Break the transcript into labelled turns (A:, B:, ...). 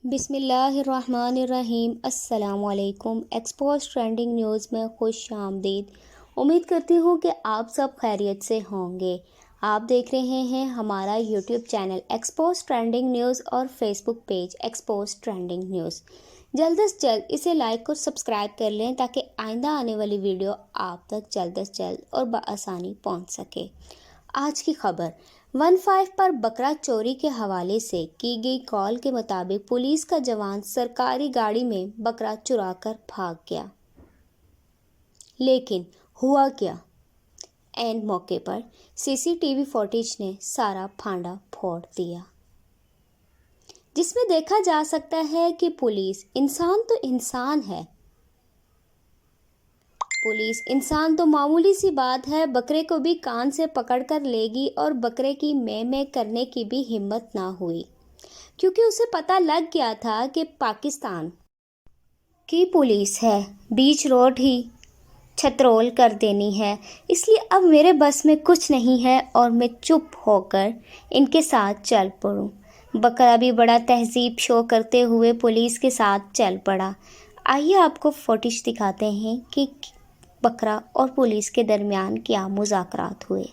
A: بسم اللہ الرحمن الرحیم۔ السلام علیکم۔ ایکسپوز ٹرینڈنگ نیوز میں خوش آمدید۔ امید کرتی ہوں کہ آپ سب خیریت سے ہوں گے۔ آپ دیکھ رہے ہیں ہمارا YouTube channel Expose Trending News اور Facebook page Expose Trending News. جلد از جلد اسے لائک اور سبسکرائب کر لیں تاکہ آئندہ آنے والی ویڈیو آپ تک جلد از جلد اور بآسانی پہنچ سکے۔ آج کی خبر 15 پر بکرا چوری کے حوالے سے کی گئی کال کے مطابق پولیس کا جوان سرکاری گاڑی میں بکرا چرا کر بھاگ گیا، لیکن ہوا کیا؟ عین موقع پر سی سی ٹی وی فوٹیج نے سارا پھانڈا پھوڑ دیا، جس میں دیکھا جا سکتا ہے کہ پولیس انسان تو انسان ہے، پولیس انسان تو معمولی سی بات ہے، بکرے کو بھی کان سے پکڑ کر لے گی اور بکرے کی میں کرنے کی بھی ہمت نہ ہوئی، کیونکہ اسے پتہ لگ گیا تھا کہ پاکستان کی پولیس ہے، بیچ روڈ ہی چھترول کر دینی ہے، اس لیے اب میرے بس میں کچھ نہیں ہے اور میں چپ ہو کر ان کے ساتھ چل پڑوں۔ بکرا بھی بڑا تہذیب شو کرتے ہوئے پولیس کے ساتھ چل پڑا۔ آئیے آپ کو فوٹیج دکھاتے ہیں کہ بکرا اور پولیس کے درمیان کیا مذاکرات ہوئے۔